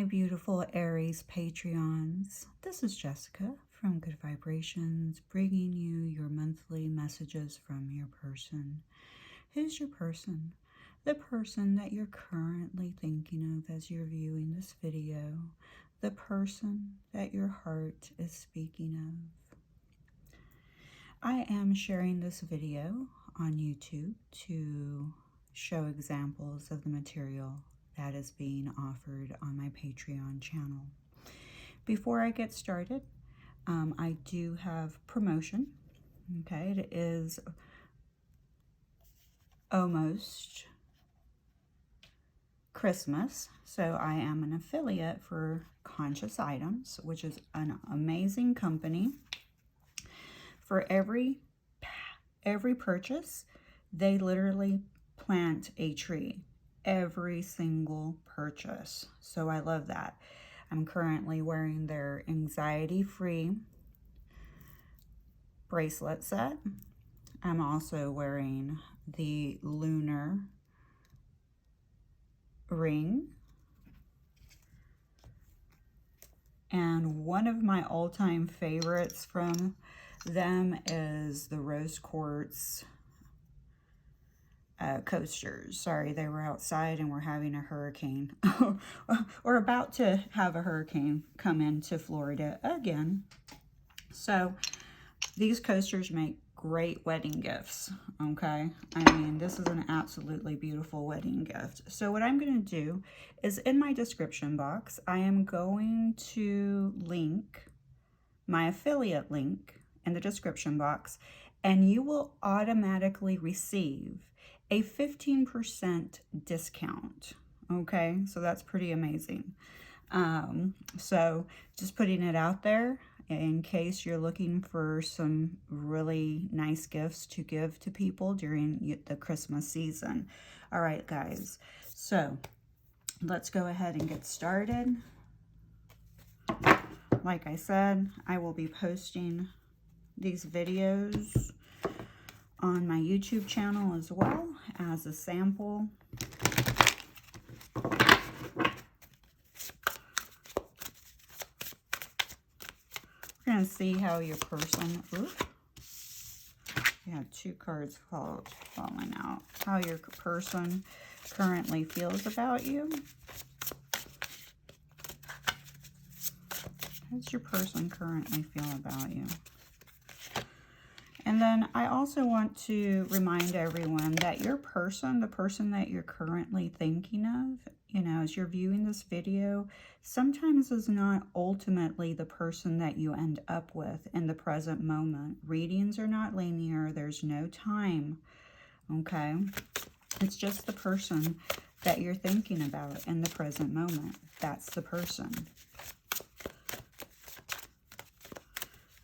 beautiful Aries Patreons. This is Jessica from Good Vibrations, bringing you your monthly messages from your person. Who's your person? The person that you're currently thinking of as you're viewing this video. The person that your heart is speaking of. I am sharing this video on YouTube to show examples of the material that is being offered on my Patreon channel. Before I get started, I do have promotion. Okay, it is almost Christmas, so I am an affiliate for Conscious Items, which is an amazing company. For every purchase, they literally plant a tree. Every single purchase. So I love that. I'm currently wearing their anxiety-free bracelet set. I'm also wearing the lunar ring. And one of my all-time favorites from them is the rose quartz coasters. Sorry, they were outside and we're having a hurricane. Or about to have a hurricane come into Florida again. So these coasters make great wedding gifts, okay? I mean, this is an absolutely beautiful wedding gift. So what I'm going to do is in my description box, I am going to link my affiliate link in the description box, and you will automatically receive a 15% discount. Okay, so that's pretty amazing. So just putting it out there in case you're looking for some really nice gifts to give to people during the Christmas season. All right, guys, so let's go ahead and get started. Like I said, I will be posting these videos on my YouTube channel as well as a sample. We're going to see how your person, you have two cards falling out, how your person currently feels about you. How does your person currently feel about you? And then I also want to remind everyone that your person, the person that you're currently thinking of, you know, as you're viewing this video, sometimes is not ultimately the person that you end up with in the present moment. Readings are not linear. There's no time, okay? It's just the person that you're thinking about in the present moment. That's the person.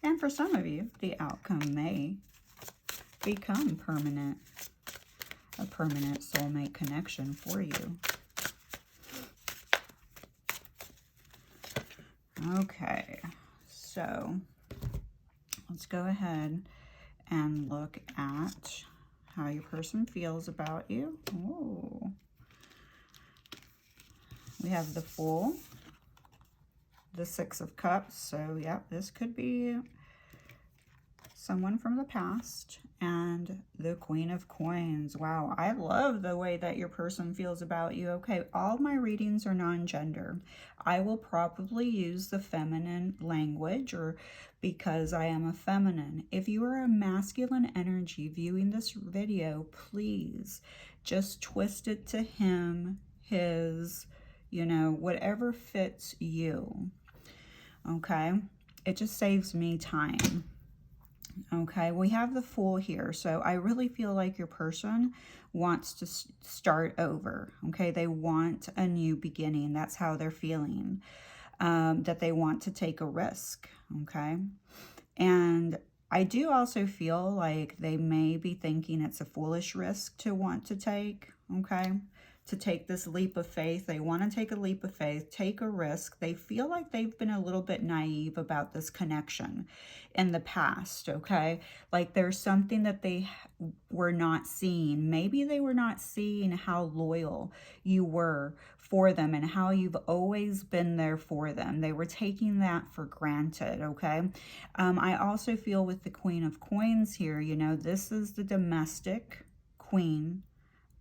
And for some of you, the outcome may become permanent, a permanent soulmate connection for you. Okay, so let's go ahead and look at how your person feels about you. Ooh. We have the Fool, the Six of Cups, so yeah, this could be someone from the past, and the Queen of Coins. Wow, I love the way that your person feels about you. Okay, all my readings are non-gender. I will probably use the feminine language, or because I am a feminine. If you are a masculine energy viewing this video, please just twist it to him, his, you know, whatever fits you. Okay, it just saves me time. Okay, we have the Fool here, so I really feel like your person wants to start over. Okay, they want a new beginning. That's how they're feeling, that they want to take a risk. Okay, and I do also feel like they may be thinking it's a foolish risk to want to take. Okay, to take this leap of faith. They want to take a leap of faith, take a risk. They feel like they've been a little bit naive about this connection in the past, okay? Like there's something that they were not seeing. Maybe they were not seeing how loyal you were for them and how you've always been there for them. They were taking that for granted, okay? I also feel with the Queen of Coins here, you know, this is the domestic queen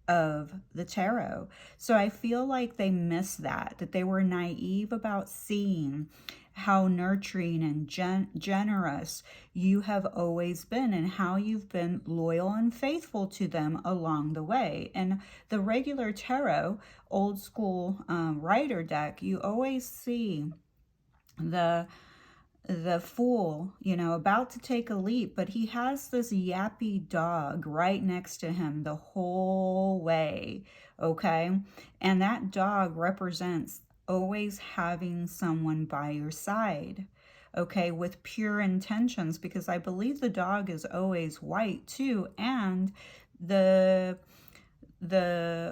of the tarot. So I feel like they missed that they were naive about seeing how nurturing and generous you have always been and how you've been loyal and faithful to them along the way. And the regular tarot, old school rider deck, you always see the Fool, you know, about to take a leap, but he has this yappy dog right next to him the whole way, okay? And that dog represents always having someone by your side, okay, with pure intentions, because I believe the dog is always white too, and the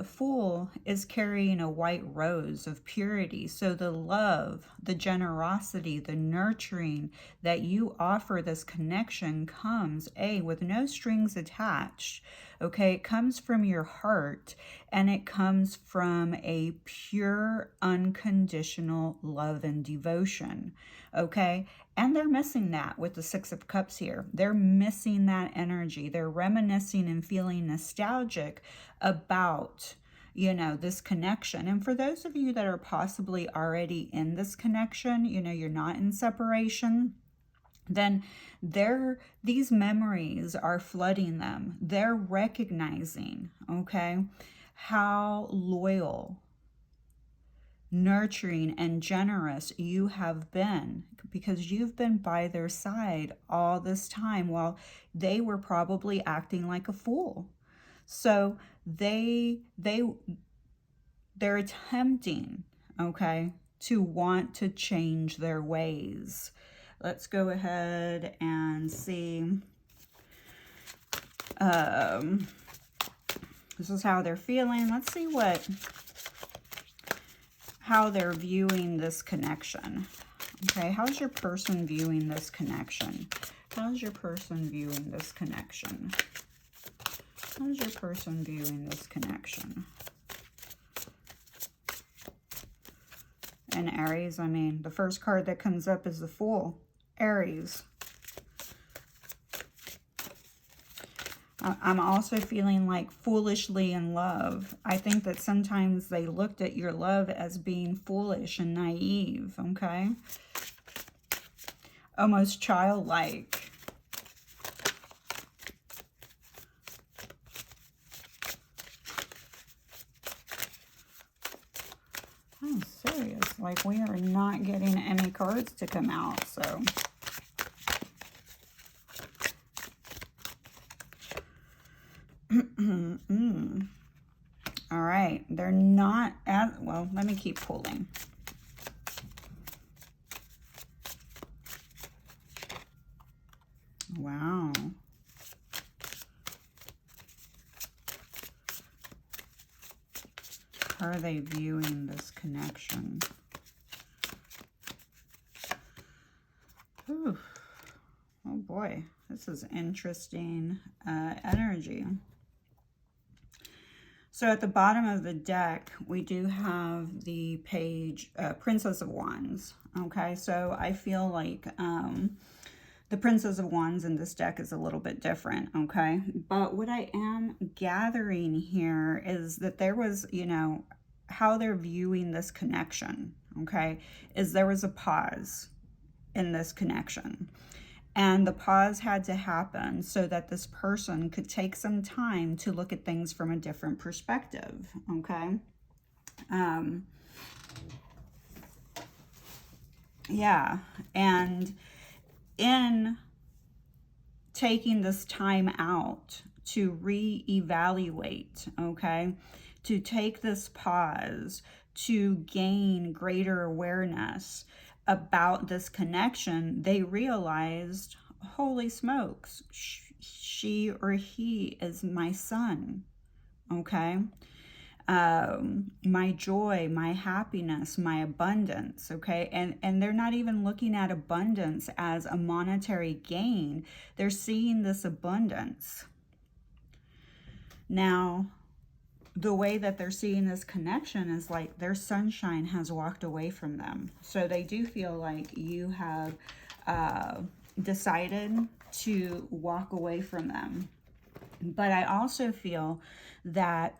Fool is carrying a white rose of purity. So the love, the generosity, the nurturing that you offer this connection comes, with no strings attached. Okay, it comes from your heart, and it comes from a pure, unconditional love and devotion. Okay, and they're missing that with the Six of Cups here. They're missing that energy. They're reminiscing and feeling nostalgic about, you know, this connection. And for those of you that are possibly already in this connection, you know, you're not in separation, then these memories are flooding them. They're recognizing, okay, how loyal, nurturing, and generous you have been, because you've been by their side all this time while they were probably acting like a fool. So they're attempting, okay, to want to change their ways. Let's go ahead and see. This is how they're feeling. Let's see how they're viewing this connection. Okay, how's your person viewing this connection? How's your person viewing this connection? How's your person viewing this connection? And Aries, I mean, the first card that comes up is the Fool. Aries. I'm also feeling like foolishly in love. I think that sometimes they looked at your love as being foolish and naive, okay? Almost childlike. I'm serious. Like, we are not getting any cards to come out, so... All right, they're not as well. Let me keep pulling. Wow. How are they viewing this connection? Ooh. Oh boy, this is interesting energy. So at the bottom of the deck, we do have the page, Princess of Wands. Okay, so I feel like the Princess of Wands in this deck is a little bit different, okay? But what I am gathering here is that there was, you know, how they're viewing this connection, okay, is there was a pause in this connection. And the pause had to happen so that this person could take some time to look at things from a different perspective, okay? Yeah, and in taking this time out to reevaluate, okay, to take this pause, to gain greater awareness about this connection, they realized, holy smokes, she or he is my son, okay? my joy, my happiness, my abundance, okay? And they're not even looking at abundance as a monetary gain. They're seeing this abundance. Now, the way that they're seeing this connection is like their sunshine has walked away from them. So they do feel like you have decided to walk away from them. But I also feel that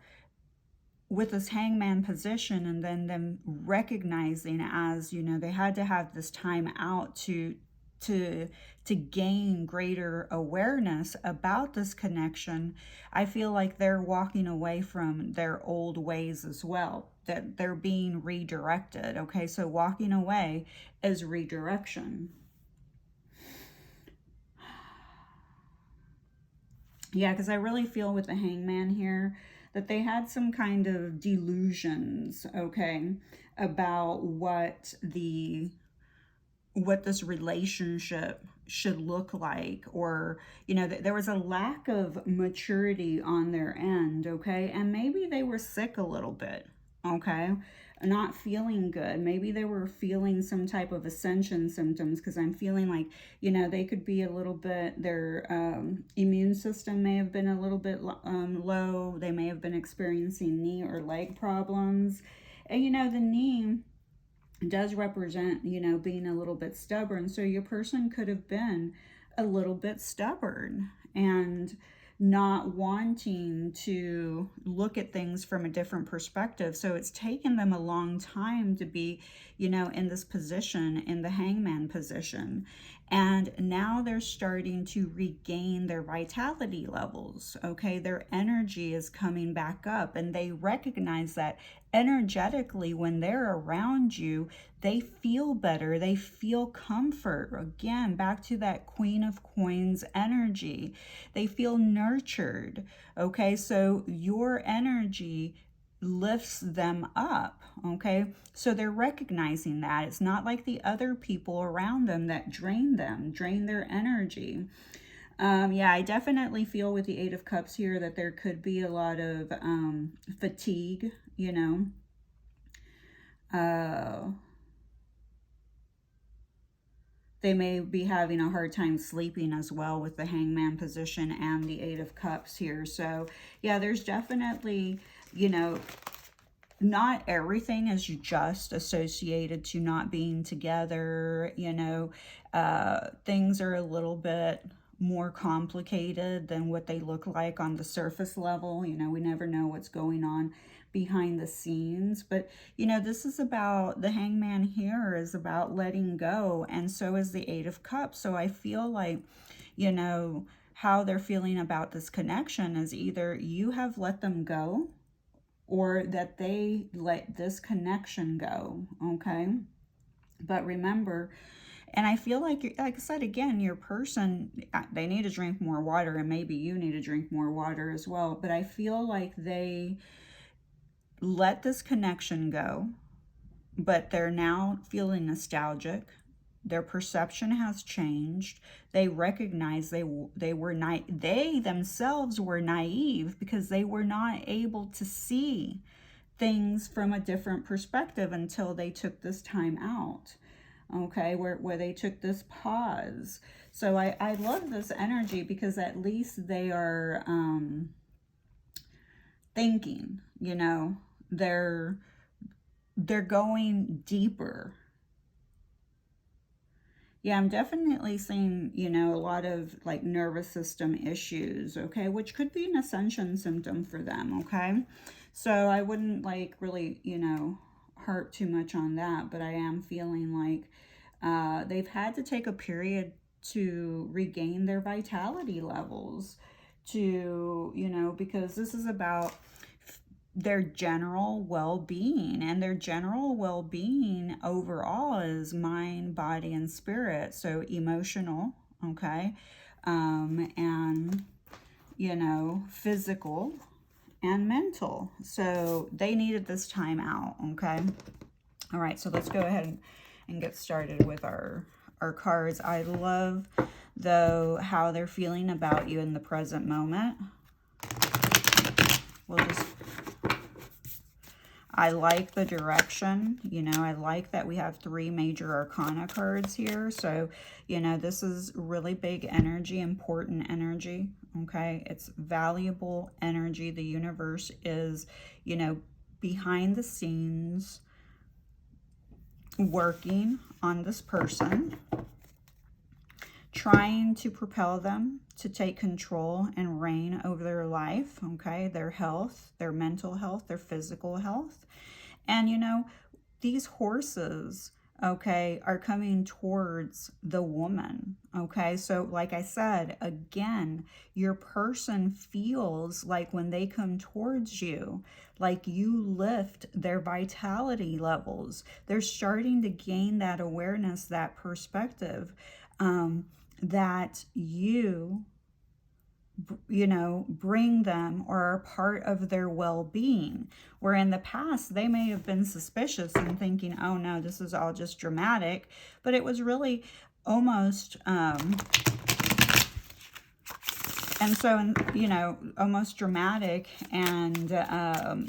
with this hangman position and then them recognizing, as you know, they had to have this time out to gain greater awareness about this connection, I feel like they're walking away from their old ways as well, that they're being redirected. Okay, so walking away is redirection. Yeah, because I really feel with the hangman here that they had some kind of delusions, okay, about what this relationship should look like, or you know, there was a lack of maturity on their end, okay, and maybe they were sick a little bit, okay, not feeling good. Maybe they were feeling some type of ascension symptoms, because I'm feeling like, you know, they could be a little bit, their immune system may have been a little bit low. They may have been experiencing knee or leg problems. And you know, the knee does represent, you know, being a little bit stubborn. So your person could have been a little bit stubborn and not wanting to look at things from a different perspective. So it's taken them a long time to be, you know, in this position, in the hangman position. And now they're starting to regain their vitality levels, okay? Their energy is coming back up, and they recognize that energetically when they're around you, they feel better. They feel comfort. Again, back to that Queen of Coins energy. They feel nurtured, okay? So your energy lifts them up, okay? So they're recognizing that. It's not like the other people around them that drain their energy. Yeah, I definitely feel with the Eight of Cups here that there could be a lot of fatigue, you know. They may be having a hard time sleeping as well with the hangman position and the Eight of Cups here. So yeah, there's definitely, you know, not everything is just associated to not being together. You know, things are a little bit more complicated than what they look like on the surface level. You know, we never know what's going on behind the scenes. But, you know, this is about, the hangman here is about letting go, and so is the Eight of Cups. So I feel like, you know, how they're feeling about this connection is either you have let them go, or that they let this connection go, okay? But remember, and I feel like I said again, your person, they need to drink more water, and maybe you need to drink more water as well. But I feel like they let this connection go, but they're now feeling nostalgic. Their perception has changed. They recognize they themselves were naive because they were not able to see things from a different perspective until they took this time out, okay, where they took this pause. So I love this energy, because at least they are thinking, you know, they're going deeper. Yeah, I'm definitely seeing, you know, a lot of like nervous system issues, okay, which could be an ascension symptom for them, okay? So I wouldn't like really, you know, hurt too much on that, but I am feeling like they've had to take a period to regain their vitality levels, to, you know, because this is about their general well-being, and their general well-being overall is mind, body, and spirit. So emotional, okay, and, you know, physical and mental. So they needed this time out, okay? All right, so let's go ahead and get started with our cards. I love, though, how they're feeling about you in the present moment. We'll just I like the direction. You know, I like that we have 3 major arcana cards here. So, you know, this is really big energy, important energy. Okay, it's valuable energy. The universe is, you know, behind the scenes working on this person, trying to propel them to take control and reign over their life, okay, their health, their mental health, their physical health. And, you know, these horses, okay, are coming towards the woman, okay? So like I said, again, your person feels like when they come towards you, like you lift their vitality levels. They're starting to gain that awareness, that perspective, that you know, bring them or are part of their well-being. Where in the past, they may have been suspicious and thinking, oh no, this is all just dramatic. But it was really almost, and so, you know, almost dramatic. And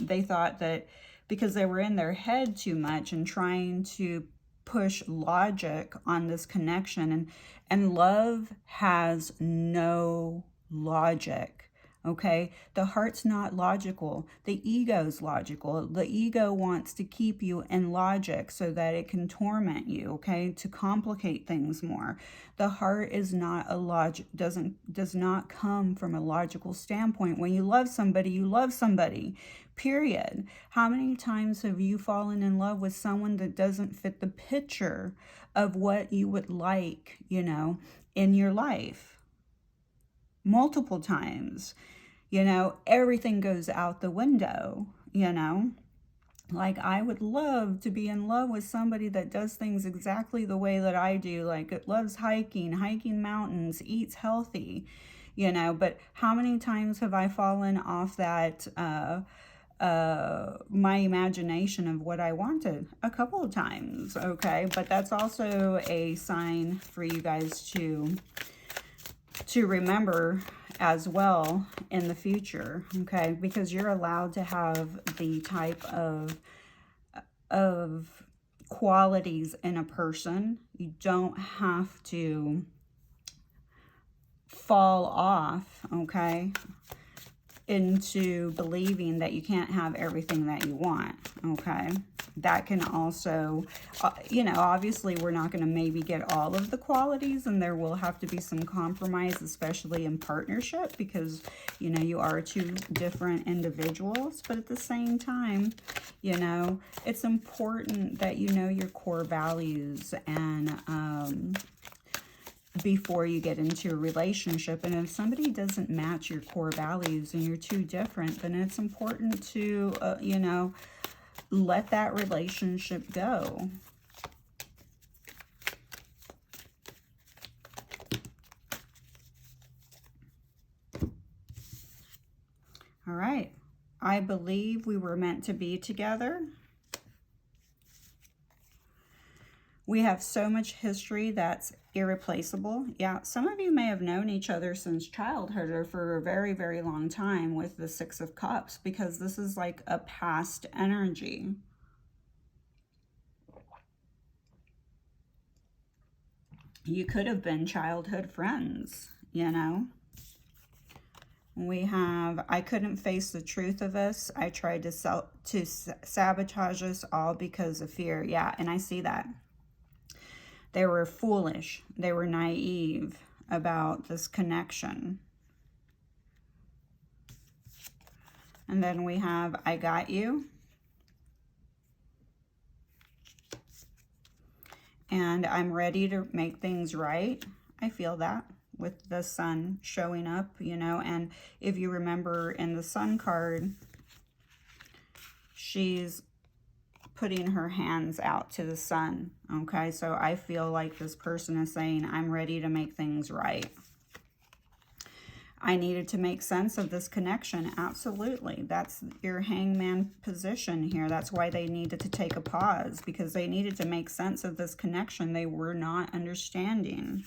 they thought that because they were in their head too much and trying to push logic on this connection, and love has no logic, okay? The heart's not logical. The ego's logical. The ego wants to keep you in logic so that it can torment you, okay? To complicate things more. The heart is not a does not come from a logical standpoint. When you love somebody, you love somebody. Period. How many times have you fallen in love with someone that doesn't fit the picture of what you would like, you know, in your life? Multiple times. You know, everything goes out the window, you know. Like, I would love to be in love with somebody that does things exactly the way that I do. Like, it loves hiking mountains, eats healthy, you know. But how many times have I fallen off that, my imagination of what I wanted? A couple of times, okay? But that's also a sign for you guys to remember as well in the future, okay? Because you're allowed to have the type of qualities in a person. You don't have to fall off, okay, into believing that you can't have everything that you want, okay? That can also, you know, obviously we're not going to maybe get all of the qualities, and there will have to be some compromise, especially in partnership, because, you know, you are 2 different individuals. But at the same time, you know, it's important that you know your core values and before you get into a relationship. And if somebody doesn't match your core values and you're too different, then it's important to, you know, let that relationship go. All right. I believe we were meant to be together. We have so much history that's irreplaceable. Yeah, some of you may have known each other since childhood or for a very, very long time with the 6 of Cups, because this is like a past energy. You could have been childhood friends, you know. We have, I couldn't face the truth of us. I tried to sabotage us all because of fear. Yeah, and I see that. They were foolish. They were naive about this connection. And then we have, I got you. And I'm ready to make things right. I feel that with the sun showing up, you know. And if you remember in the sun card, she's putting her hands out to the sun, okay? So I feel like this person is saying, I'm ready to make things right. I needed to make sense of this connection. Absolutely. That's your hangman position here. That's why they needed to take a pause, because they needed to make sense of this connection they were not understanding.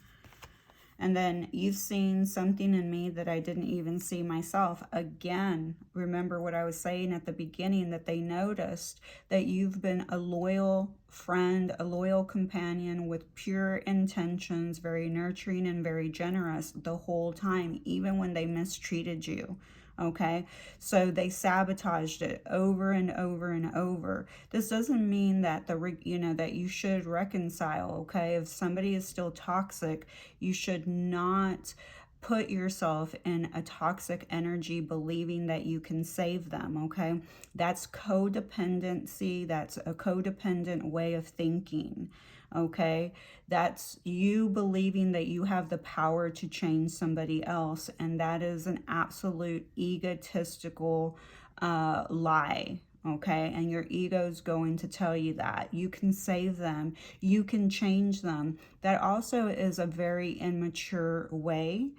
And then you've seen something in me that I didn't even see myself. Again, remember what I was saying at the beginning, that they noticed that you've been a loyal friend, a loyal companion with pure intentions, very nurturing and very generous the whole time, even when they mistreated you. Okay, so they sabotaged it over and over and over. This doesn't mean that that you should reconcile. Okay, if somebody is still toxic, you should not put yourself in a toxic energy believing that you can save them. Okay, that's codependency. That's a codependent way of thinking. Okay, that's you believing that you have the power to change somebody else, and that is an absolute egotistical lie. Okay, and your ego's going to tell you that you can save them, you can change them. That also is a very immature way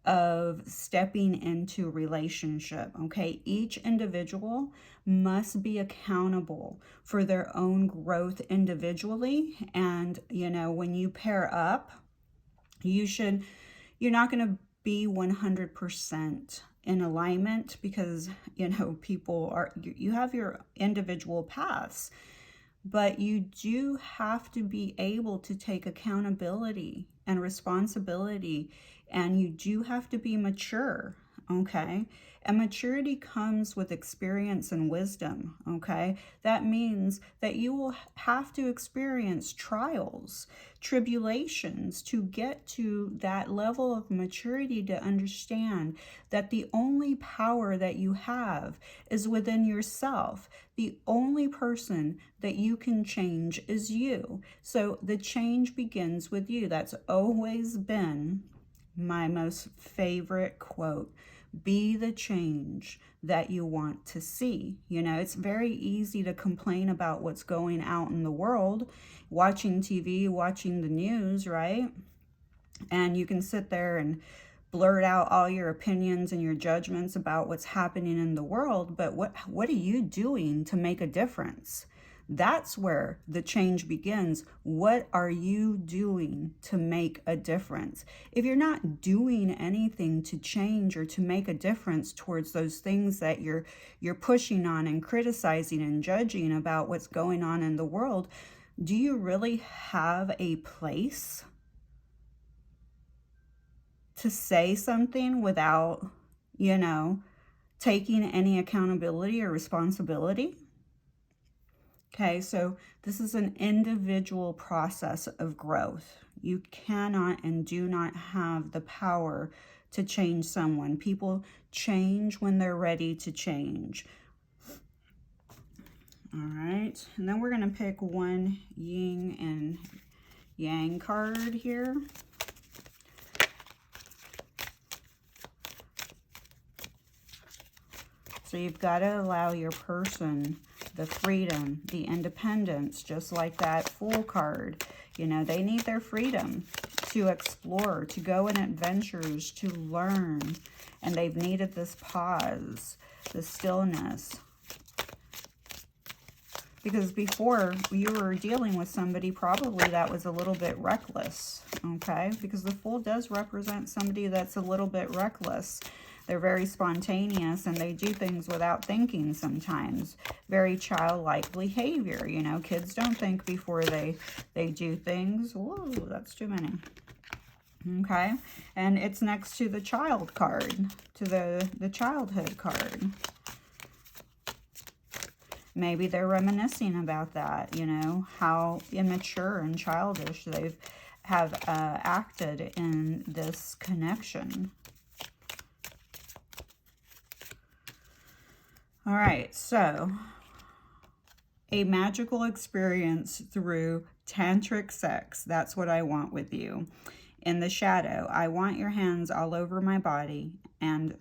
of stepping into relationship. Okay, each individual must be accountable for their own growth individually. And when you pair up, you're not going to be 100% in alignment, because people are, you have your individual paths, but you do have to be able to take accountability and responsibility, and you do have to be mature. Okay, and maturity comes with experience and wisdom. Okay, that means that you will have to experience trials, tribulations to get to that level of maturity, to understand that the only power that you have is within yourself. The only person that you can change is you. So the change begins with you. That's always been my most favorite quote. Be the change that you want to see. It's very easy to complain about what's going out in the world, watching TV, watching the news, right? And you can sit there and blurt out all your opinions and your judgments about what's happening in the world, but what are you doing to make a difference? That's where the change begins. What are you doing to make a difference? If you're not doing anything to change or to make a difference towards those things that you're pushing on and criticizing and judging about what's going on in the world, do you really have a place to say something without, taking any accountability or responsibility? Okay, so this is an individual process of growth. You cannot and do not have the power to change someone. People change when they're ready to change. All right, and then we're going to pick one yin and yang card here. So you've got to allow your person the freedom, the independence, just like that Fool card. They need their freedom to explore, to go on adventures, to learn. And they've needed this pause, the stillness. Because before, you were dealing with somebody probably that was a little bit reckless, okay? Because the Fool does represent somebody that's a little bit reckless. They're very spontaneous, and they do things without thinking sometimes. Very childlike behavior. Kids don't think before they do things. Whoa, that's too many. Okay, and it's next to the child card, to the childhood card. Maybe they're reminiscing about that, how immature and childish they have acted in this connection. All right, so a magical experience through tantric sex. That's what I want with you. In the shadow, I want your hands all over my body and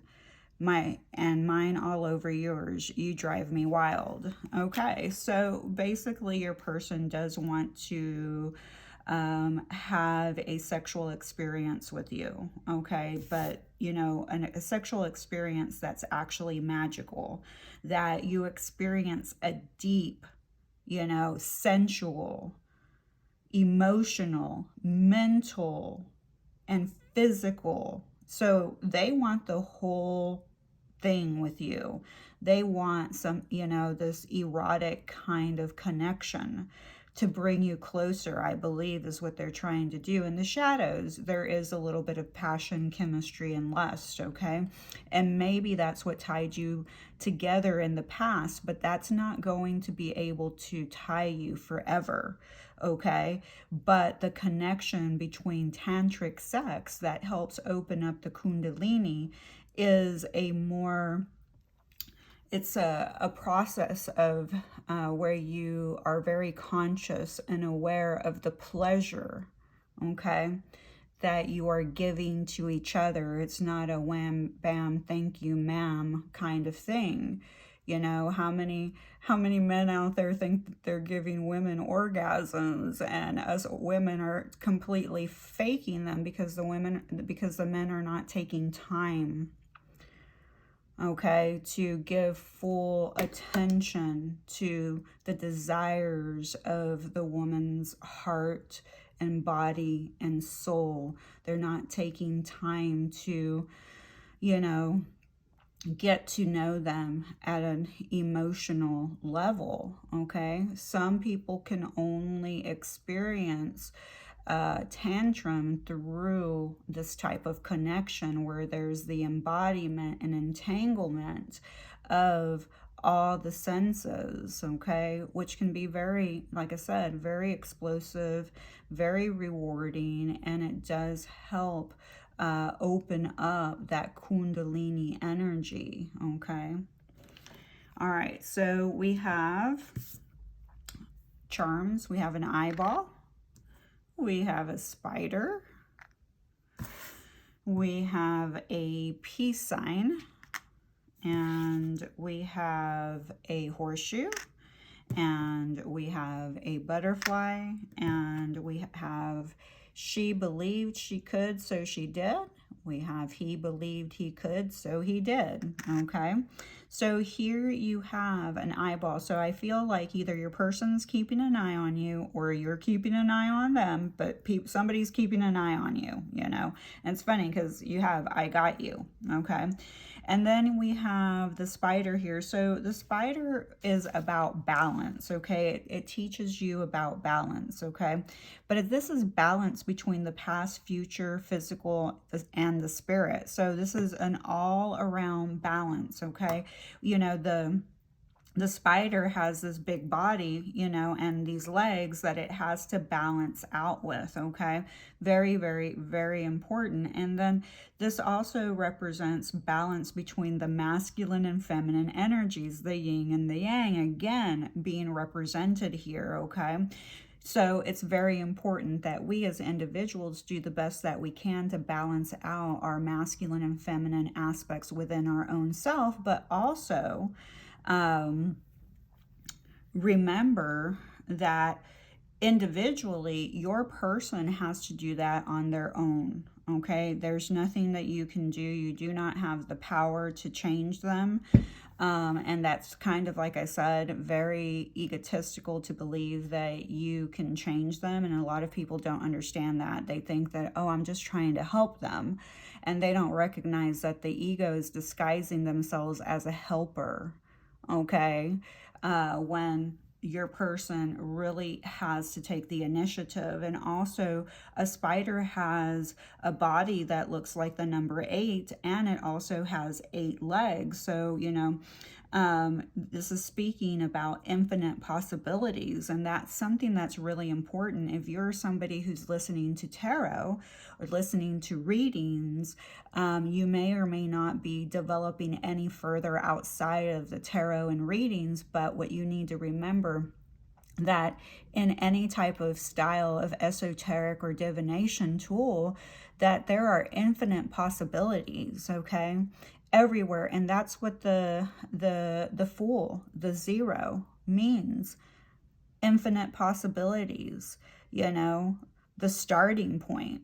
mine all over yours. You drive me wild. Okay, so basically your person does want to have a sexual experience with you, okay? But, a sexual experience that's actually magical, that you experience a deep, sensual, emotional, mental, and physical. So they want the whole thing with you. They want some, you know, this erotic kind of connection to bring you closer, I believe, is what they're trying to do. In the shadows, there is a little bit of passion, chemistry, and lust, okay? And maybe that's what tied you together in the past, but that's not going to be able to tie you forever, okay? But the connection between tantric sex that helps open up the kundalini is a more, it's a process of where you are very conscious and aware of the pleasure, okay, that you are giving to each other. It's not a wham, bam, thank you, ma'am kind of thing. You know, how many men out there think that they're giving women orgasms, and us women are completely faking them because the men are not taking time, okay, to give full attention to the desires of the woman's heart and body and soul. They're not taking time to, you know, get to know them at an emotional level, okay? Some people can only experience tantrum through this type of connection where there's the embodiment and entanglement of all the senses, okay, which can be very, like I said, very explosive, very rewarding, and it does help open up that kundalini energy, okay? All right, so we have charms. We have an eyeball. We have a spider. We have a peace sign. And we have a horseshoe. And we have a butterfly. And we have she believed she could, so she did. We have he believed he could, so he did, okay? So here you have an eyeball. So I feel like either your person's keeping an eye on you or you're keeping an eye on them, but somebody's keeping an eye on you, you know? And it's funny because you have I got you, okay? And then we have the spider here. So the spider is about balance, okay? It teaches you about balance, okay? But this is balance between the past, future, physical, and the spirit. So this is an all-around balance, okay? You know, the spider has this big body, you know, and these legs that it has to balance out with, okay? Very, very, very important. And then this also represents balance between the masculine and feminine energies, the yin and the yang, again, being represented here, okay? So it's very important that we as individuals do the best that we can to balance out our masculine and feminine aspects within our own self, but also remember that individually, your person has to do that on their own, okay? There's nothing that you can do. You do not have the power to change them. And that's kind of, like I said, very egotistical to believe that you can change them. And a lot of people don't understand that. They think that, oh, I'm just trying to help them. And they don't recognize that the ego is disguising themselves as a helper, okay? When your person really has to take the initiative. And also, a spider has a body that looks like the number 8, and it also has 8 legs. So, you know, this is speaking about infinite possibilities, and that's something that's really important. If you're somebody who's listening to tarot or listening to readings, you may or may not be developing any further outside of the tarot and readings, but what you need to remember that in any type of style of esoteric or divination tool, that there are infinite possibilities, okay, everywhere. And that's what the Fool, the zero, means. Infinite possibilities, you know, the starting point.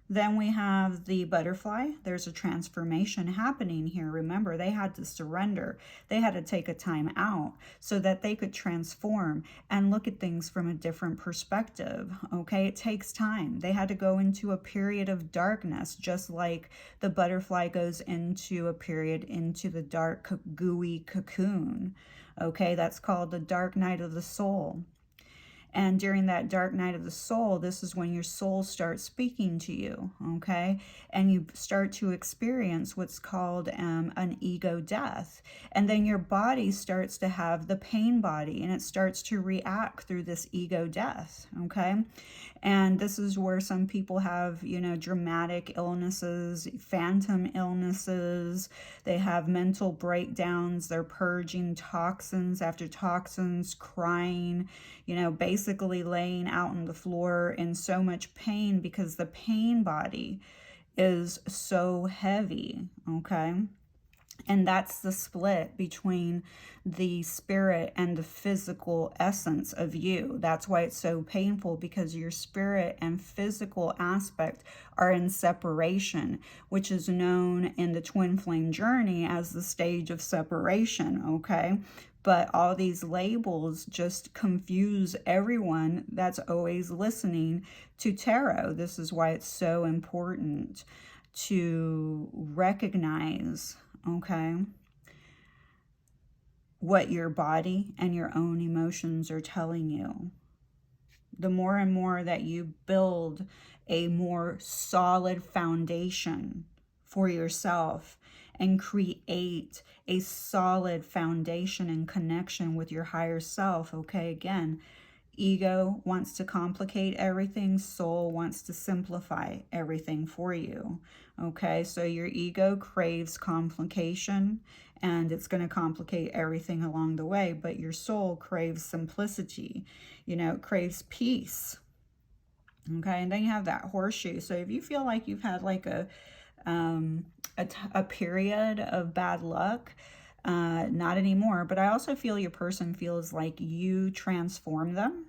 Then we have the butterfly. There's a transformation happening here. Remember, they had to surrender. They had to take a time out so that they could transform and look at things from a different perspective. Okay, it takes time. They had to go into a period of darkness, just like the butterfly goes into a period into the dark, gooey cocoon. Okay, that's called the dark night of the soul. And during that dark night of the soul, this is when your soul starts speaking to you, okay? And you start to experience what's called an ego death. And then your body starts to have the pain body, and it starts to react through this ego death, okay? And this is where some people have, you know, dramatic illnesses, phantom illnesses. They have mental breakdowns. They're purging toxins after toxins, crying, you know, basically laying out on the floor in so much pain because the pain body is so heavy, okay? And that's the split between the spirit and the physical essence of you. That's why it's so painful, because your spirit and physical aspect are in separation, which is known in the twin flame journey as the stage of separation, okay? But all these labels just confuse everyone that's always listening to tarot. This is why it's so important to recognize, okay, what your body and your own emotions are telling you. The more and more that you build a more solid foundation for yourself and create a solid foundation and connection with your higher self, okay, again, ego wants to complicate everything. Soul wants to simplify everything for you. Okay, so your ego craves complication, and it's going to complicate everything along the way. But your soul craves simplicity. You know, it craves peace. Okay, and then you have that horseshoe. So if you feel like you've had like a period of bad luck, not anymore. But I also feel your person feels like you transform them.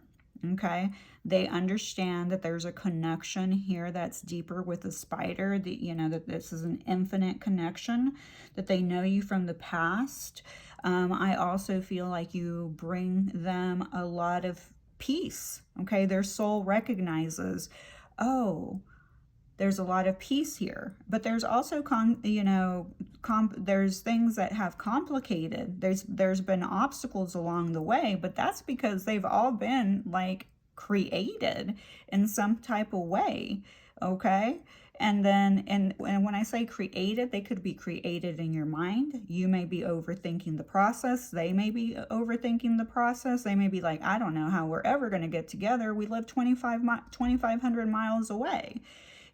Okay, they understand that there's a connection here that's deeper with the spider, that, you know, that this is an infinite connection, that they know you from the past. I also feel like you bring them a lot of peace. Okay, their soul recognizes, oh, there's a lot of peace here, but there's also there's things that have complicated. There's been obstacles along the way, but that's because they've all been like created in some type of way, okay? And then, and when I say created, they could be created in your mind. You may be overthinking the process. They may be overthinking the process. They may be like, I don't know how we're ever going to get together. We live 2,500 miles away.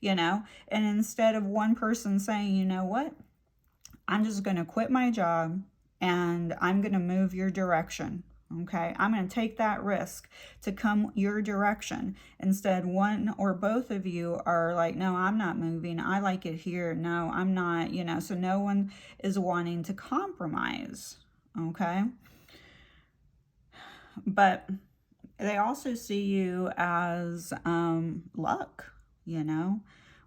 You know, and instead of one person saying, you know what, I'm just going to quit my job and I'm going to move your direction. Okay, I'm going to take that risk to come your direction. Instead, one or both of you are like, no, I'm not moving. I like it here. No, I'm not, you know, so no one is wanting to compromise. Okay, but they also see you as luck, you know,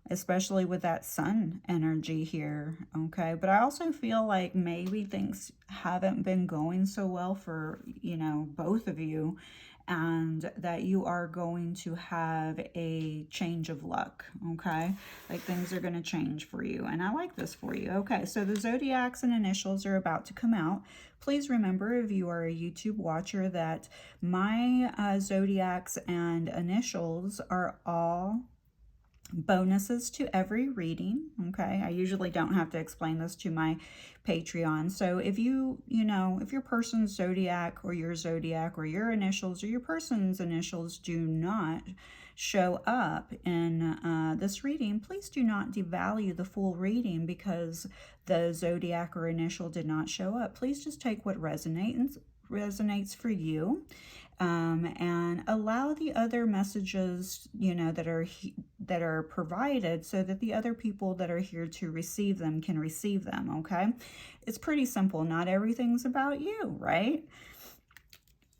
especially with that sun energy here, okay? But I also feel like maybe things haven't been going so well for, you know, both of you, and that you are going to have a change of luck, okay? Like things are going to change for you, and I like this for you. Okay, so the zodiacs and initials are about to come out. Please remember, if you are a YouTube watcher, that my zodiacs and initials are all bonuses to every reading, okay? I usually don't have to explain this to my Patreon. So if you know, if your person's zodiac or your initials or your person's initials do not show up in this reading, please do not devalue the full reading because the zodiac or initial did not show up. Please just take what resonates for you. And allow the other messages, you know, that are provided, so that the other people that are here to receive them can receive them, okay? It's pretty simple. Not everything's about you, right?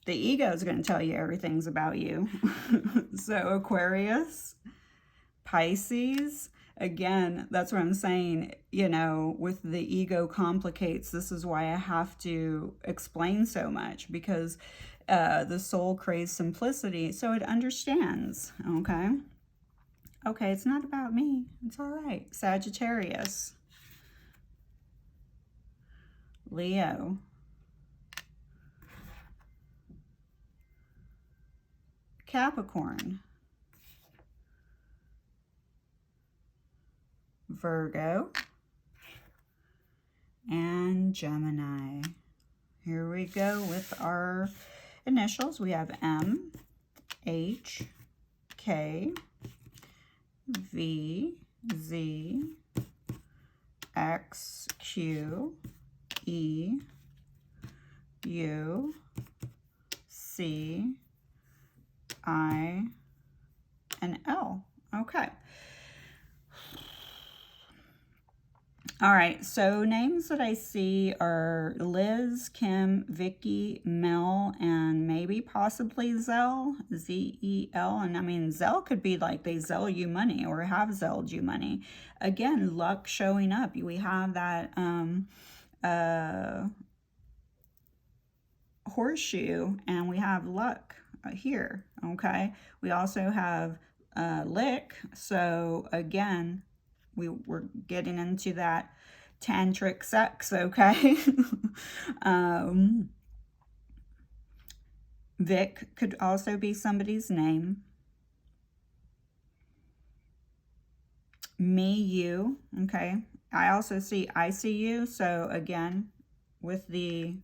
The ego is going to tell you everything's about you. So Aquarius, Pisces, again, that's what I'm saying, you know, with the ego complicates. This is why I have to explain so much, because the soul craves simplicity, so it understands, okay? Okay, it's not about me. It's all right. Sagittarius, Leo, Capricorn, Virgo, and Gemini. Here we go with our initials. We have M, H, K, V, Z, X, Q, E, U, C, I, and L. Okay. All right, so names that I see are Liz, Kim, Vicky, Mel, and maybe possibly Zell, Z-E-L. And I mean, Zell could be like they Zell you money or have Zelled you money. Again, luck showing up. We have that horseshoe, and we have luck here, okay? We also have lick, so again, we're getting into that tantric sex, okay? Vic could also be somebody's name. Me, you, okay? I also see ICU, so again, with the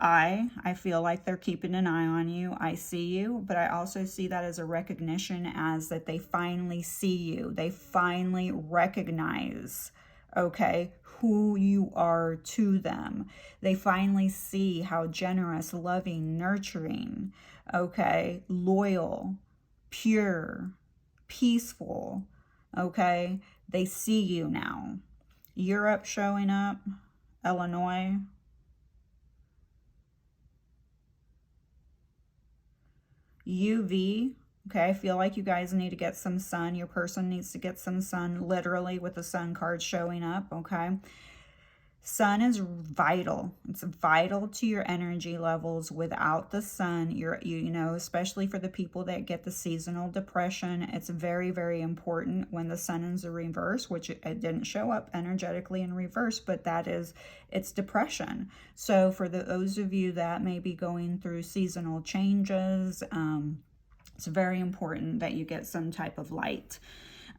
I feel like they're keeping an eye on you. I see you, but I also see that as a recognition, as that they finally see you. They finally recognize, okay, who you are to them. They finally see how generous, loving, nurturing, okay, loyal, pure, peaceful, okay? They see you now. Europe showing up, Illinois, UV, okay, I feel like you guys need to get some sun. Your person needs to get some sun, literally, with the sun card showing up, okay? Sun is vital. It's vital to your energy levels. Without the sun, you know, especially for the people that get the seasonal depression, it's very, very important when the sun is in reverse, which it didn't show up energetically in reverse, but that is, it's depression. So for those of you that may be going through seasonal changes, it's very important that you get some type of light.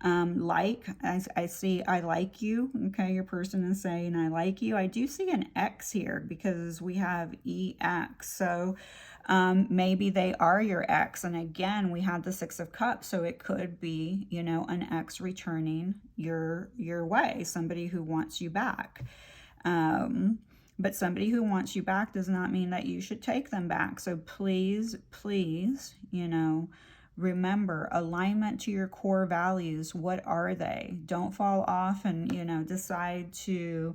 I see I like you, okay, your person is saying I like you. I do see an X here because we have EX, so maybe they are your ex, and again we had the Six of Cups, so it could be, you know, an ex returning your way, somebody who wants you back. But somebody who wants you back does not mean that you should take them back. So please, please, you know, remember, alignment to your core values. What are they? Don't fall off and, you know, decide to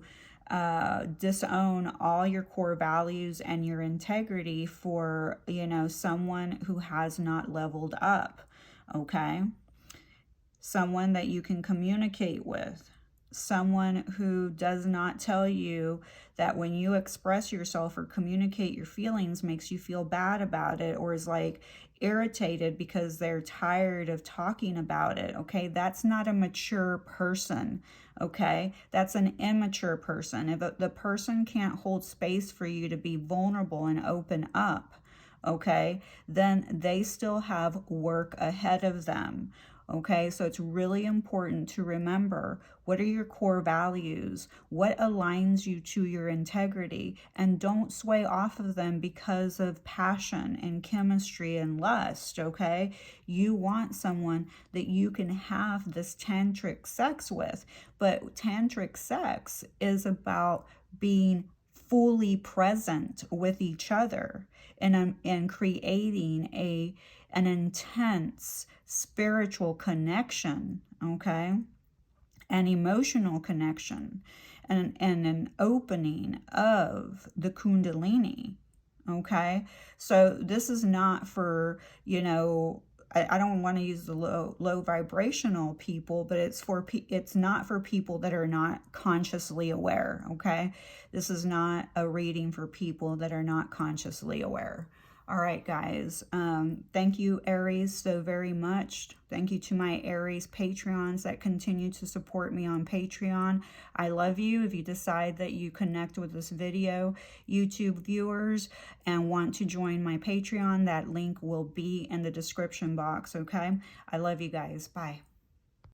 disown all your core values and your integrity for, you know, someone who has not leveled up, okay? Someone that you can communicate with. Someone who does not tell you that when you express yourself or communicate your feelings makes you feel bad about it, or is like irritated because they're tired of talking about it, okay? That's not a mature person, okay? That's an immature person. If the person can't hold space for you to be vulnerable and open up, okay, then they still have work ahead of them. Okay, so it's really important to remember, what are your core values? What aligns you to your integrity? And don't sway off of them because of passion and chemistry and lust, okay? You want someone that you can have this tantric sex with, but tantric sex is about being fully present with each other and creating an intense spiritual connection, okay, an emotional connection, and an opening of the Kundalini, okay? So this is not for, you know, I don't want to use the low vibrational people, but it's not for people that are not consciously aware, okay? This is not a reading for people that are not consciously aware. All right, guys. Thank you, Aries, so very much. Thank you to my Aries Patreons that continue to support me on Patreon. I love you. If you decide that you connect with this video, YouTube viewers, and want to join my Patreon, that link will be in the description box, okay? I love you guys. Bye.